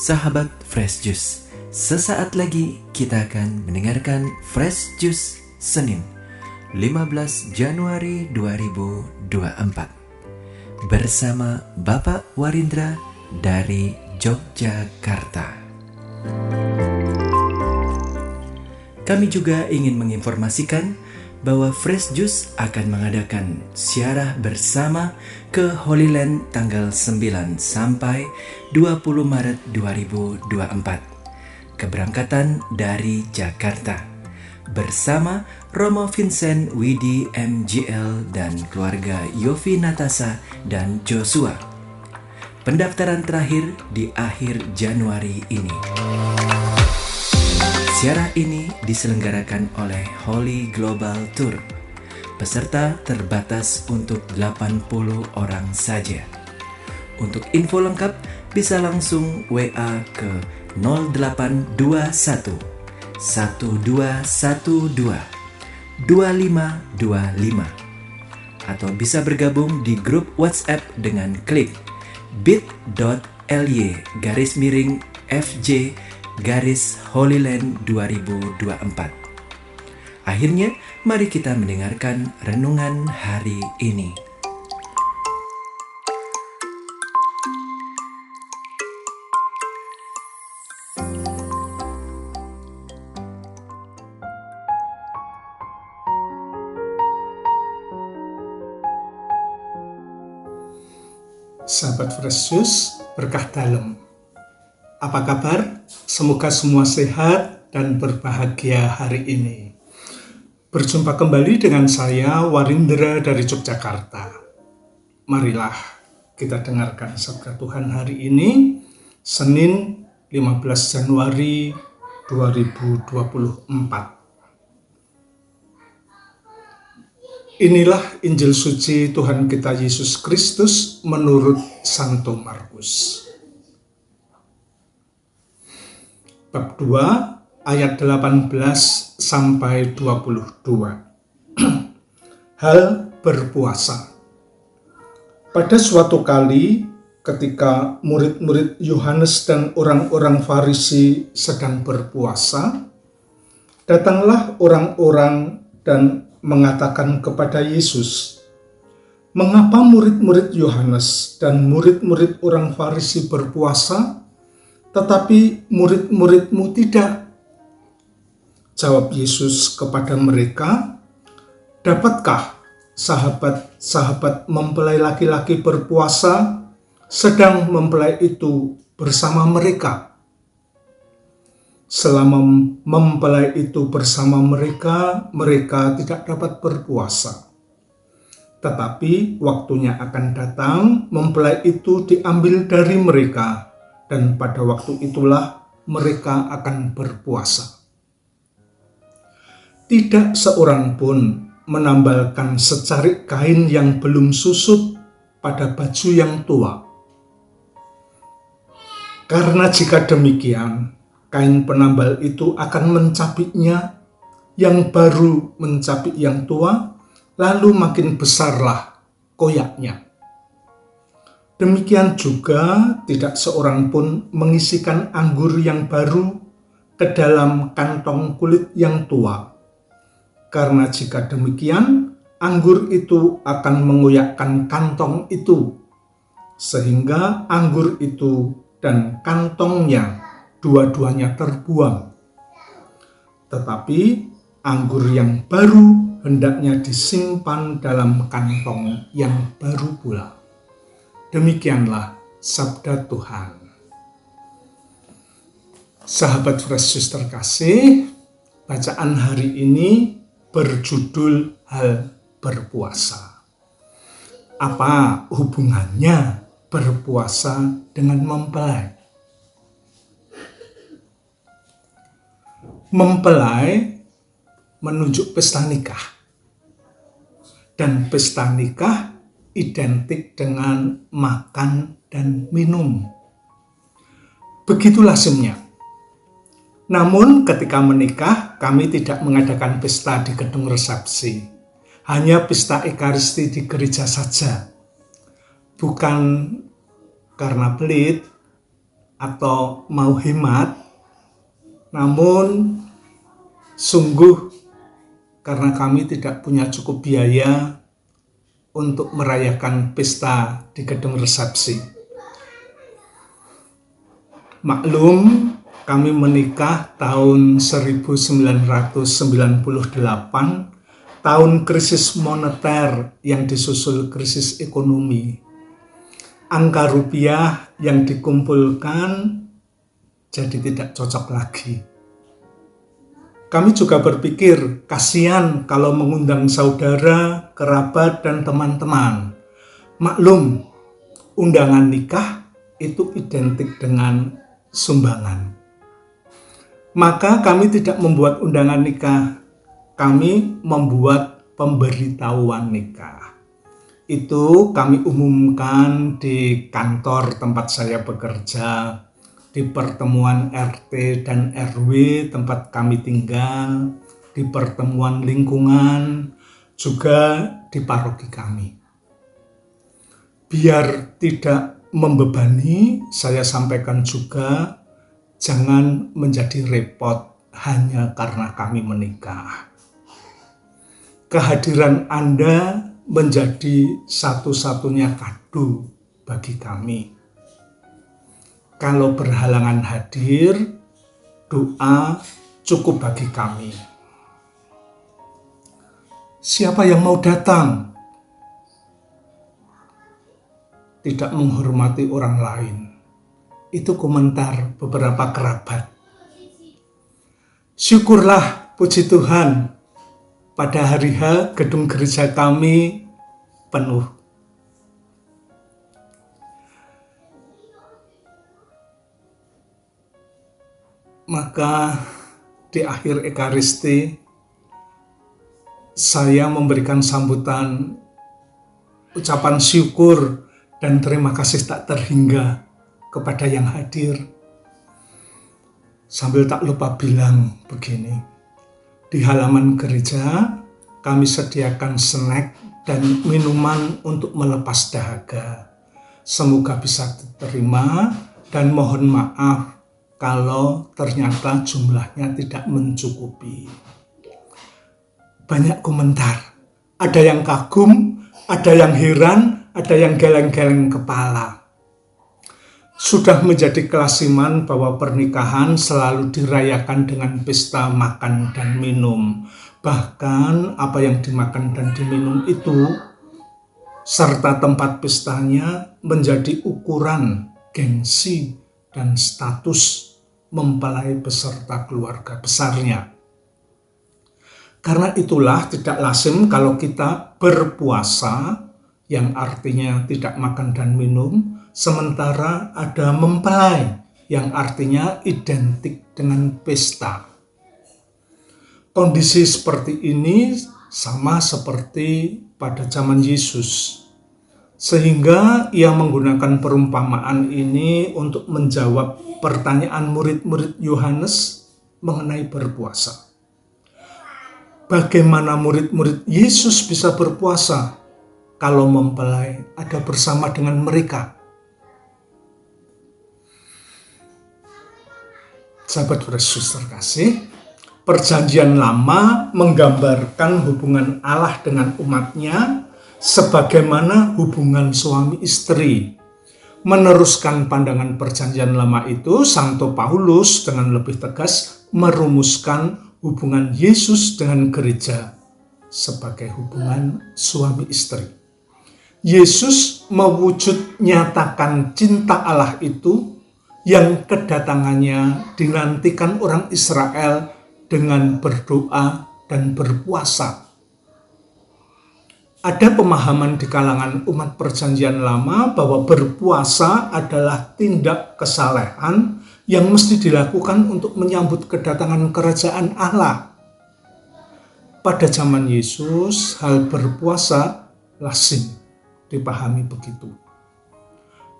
Sahabat Fresh Juice, sesaat lagi kita akan mendengarkan Fresh Juice Senin 15 Januari 2024 bersama Bapak Warindra dari Yogyakarta. Kami juga ingin menginformasikan bahwa Fresh Juice akan mengadakan ziarah bersama ke Holy Land tanggal 9 sampai 20 Maret 2024. Keberangkatan dari Jakarta bersama Romo Vincent Widi MGL dan keluarga Yofi Natasa dan Joshua. Pendaftaran terakhir di akhir Januari ini. Ziarah ini diselenggarakan oleh Holy Global Tour. Peserta terbatas untuk 80 orang saja. Untuk info lengkap bisa langsung WA ke 0821 1212 2525 atau bisa bergabung di grup WhatsApp dengan klik bit.ly/FJ/Holyland 2024. Akhirnya, mari kita mendengarkan renungan hari ini. Sahabat Fresh Juice, berkah dalam. Apa kabar? Semoga semua sehat dan berbahagia hari ini. Berjumpa kembali dengan saya, Warindra dari Yogyakarta. Marilah kita dengarkan sabda Tuhan hari ini, Senin 15 Januari 2024. Inilah Injil suci Tuhan kita Yesus Kristus menurut Santo Markus. Bab 2 ayat 18 sampai 22. Hal berpuasa. Pada suatu kali ketika murid-murid Yohanes dan orang-orang Farisi sedang berpuasa, datanglah orang-orang dan mengatakan kepada Yesus, "Mengapa murid-murid Yohanes dan murid-murid orang Farisi berpuasa, tetapi murid-muridmu tidak?" Jawab Yesus kepada mereka, "Dapatkah sahabat-sahabat mempelai laki-laki berpuasa sedang mempelai itu bersama mereka? Selama mempelai itu bersama mereka, mereka tidak dapat berpuasa. Tetapi waktunya akan datang, mempelai itu diambil dari mereka, dan pada waktu itulah mereka akan berpuasa. Tidak seorang pun menambalkan secarik kain yang belum susut pada baju yang tua. Karena jika demikian, kain penambal itu akan mencapiknya, yang baru mencapik yang tua, lalu makin besarlah koyaknya. Demikian juga tidak seorang pun mengisikan anggur yang baru ke dalam kantong kulit yang tua. Karena jika demikian, anggur itu akan mengoyakkan kantong itu, sehingga anggur itu dan kantongnya dua-duanya terbuang. Tetapi anggur yang baru hendaknya disimpan dalam kantong yang baru pula." Demikianlah sabda Tuhan. Sahabat Fresh Juice terkasih, bacaan hari ini berjudul Hal Berpuasa. Apa hubungannya berpuasa dengan mempelai? Mempelai menunjuk pesta nikah. Dan pesta nikah identik dengan makan dan minum. Begitu lazimnya. Namun ketika menikah, kami tidak mengadakan pesta di gedung resepsi. Hanya pesta Ekaristi di gereja saja. Bukan karena pelit atau mau hemat, namun sungguh karena kami tidak punya cukup biaya untuk merayakan pesta di gedung resepsi. Maklum, kami menikah tahun 1998, tahun krisis moneter yang disusul krisis ekonomi. Angka rupiah yang dikumpulkan jadi tidak cocok lagi. Kami juga berpikir, kasihan kalau mengundang saudara, kerabat, dan teman-teman. Maklum, undangan nikah itu identik dengan sumbangan. Maka kami tidak membuat undangan nikah. Kami membuat pemberitahuan nikah. Itu kami umumkan di kantor tempat saya bekerja, di pertemuan RT dan RW tempat kami tinggal, di pertemuan lingkungan, juga di paroki kami. Biar tidak membebani, saya sampaikan juga, jangan menjadi repot hanya karena kami menikah. Kehadiran Anda menjadi satu-satunya kado bagi kami. Kalau berhalangan hadir, doa cukup bagi kami. Siapa yang mau datang? Tidak menghormati orang lain. Itu komentar beberapa kerabat. Syukurlah, puji Tuhan, pada hari H gedung gereja kami penuh. Maka di akhir Ekaristi saya memberikan sambutan ucapan syukur dan terima kasih tak terhingga kepada yang hadir. Sambil tak lupa bilang begini, di halaman gereja kami sediakan snack dan minuman untuk melepas dahaga. Semoga bisa diterima dan mohon maaf kalau ternyata jumlahnya tidak mencukupi. Banyak komentar, ada yang kagum, ada yang heran, ada yang geleng-geleng kepala. Sudah menjadi kelasiman bahwa pernikahan selalu dirayakan dengan pesta makan dan minum. Bahkan apa yang dimakan dan diminum itu serta tempat pestanya menjadi ukuran gengsi dan status mempelai beserta keluarga besarnya. Karena itulah tidak lazim kalau kita berpuasa, yang artinya tidak makan dan minum, sementara ada mempelai yang artinya identik dengan pesta. Kondisi seperti ini sama seperti pada zaman Yesus, sehingga ia menggunakan perumpamaan ini untuk menjawab pertanyaan murid-murid Yohanes mengenai berpuasa. Bagaimana murid-murid Yesus bisa berpuasa kalau mempelai ada bersama dengan mereka? Sahabat Yesus terkasih, Perjanjian Lama menggambarkan hubungan Allah dengan umatnya sebagaimana hubungan suami istri. Meneruskan pandangan Perjanjian Lama itu, Santo Paulus dengan lebih tegas merumuskan hubungan Yesus dengan gereja sebagai hubungan suami istri. Yesus mewujud nyatakan cinta Allah itu yang kedatangannya dinantikan orang Israel dengan berdoa dan berpuasa. Ada pemahaman di kalangan umat Perjanjian Lama bahwa berpuasa adalah tindak kesalehan yang mesti dilakukan untuk menyambut kedatangan kerajaan Allah. Pada zaman Yesus, hal berpuasa lazim dipahami begitu.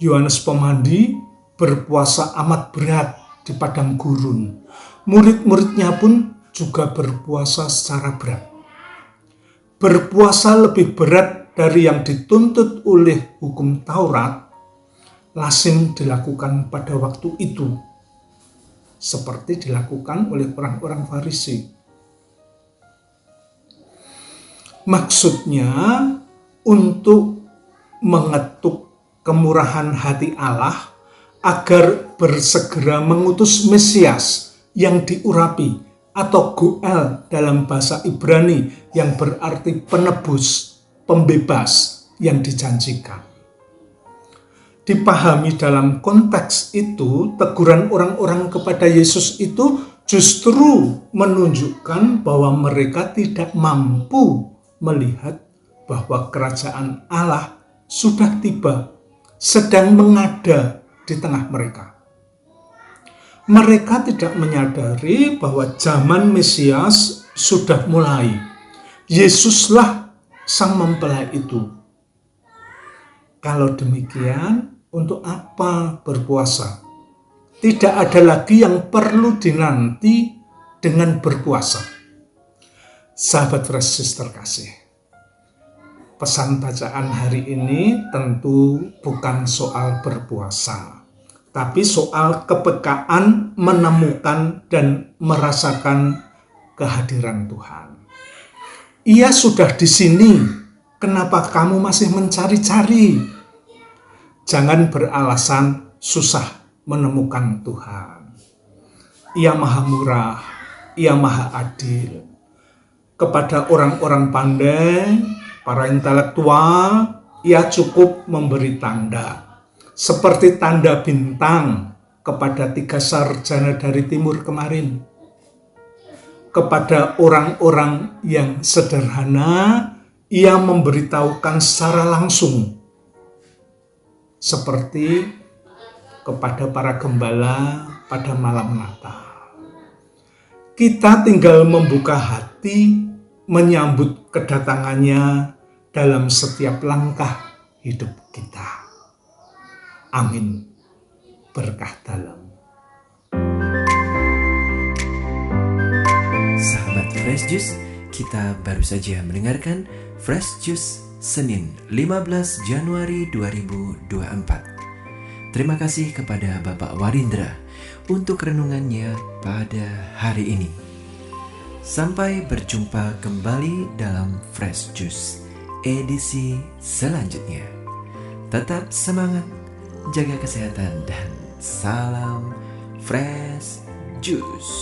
Yohanes Pemandi berpuasa amat berat di padang gurun. Murid-muridnya pun juga berpuasa secara berat. Berpuasa lebih berat dari yang dituntut oleh hukum Taurat lazim dilakukan pada waktu itu, seperti dilakukan oleh orang-orang Farisi. Maksudnya untuk mengetuk kemurahan hati Allah agar bersegera mengutus Mesias yang diurapi, atau Goel dalam bahasa Ibrani, yang berarti penebus, pembebas yang dijanjikan. Dipahami dalam konteks itu, teguran orang-orang kepada Yesus itu justru menunjukkan bahwa mereka tidak mampu melihat bahwa kerajaan Allah sudah tiba, sedang mengada di tengah mereka. Mereka tidak menyadari bahwa zaman Mesias sudah mulai. Yesuslah sang mempelai itu. Kalau demikian, untuk apa berpuasa? Tidak ada lagi yang perlu dinanti dengan berpuasa. Sahabat Fresh Juice terkasih, pesan bacaan hari ini tentu bukan soal berpuasa, tapi soal kepekaan menemukan dan merasakan kehadiran Tuhan. Ia sudah di sini, kenapa kamu masih mencari-cari? Jangan beralasan susah menemukan Tuhan. Ia Maha Murah, Ia Maha Adil. Kepada orang-orang pandai, para intelektual, Ia cukup memberi tanda, seperti tanda bintang kepada 3 sarjana dari timur kemarin. Kepada orang-orang yang sederhana, Ia memberitahukan secara langsung, seperti kepada para gembala pada malam Natal. Kita tinggal membuka hati menyambut kedatangannya dalam setiap langkah hidup kita. Amin. Berkah dalam. Sahabat Fresh Juice, kita baru saja mendengarkan Fresh Juice Senin 15 Januari 2024. Terima kasih kepada Bapak Warindra untuk renungannya pada hari ini. Sampai berjumpa kembali dalam Fresh Juice edisi selanjutnya. Tetap semangat, jaga kesehatan, dan salam Fresh Juice.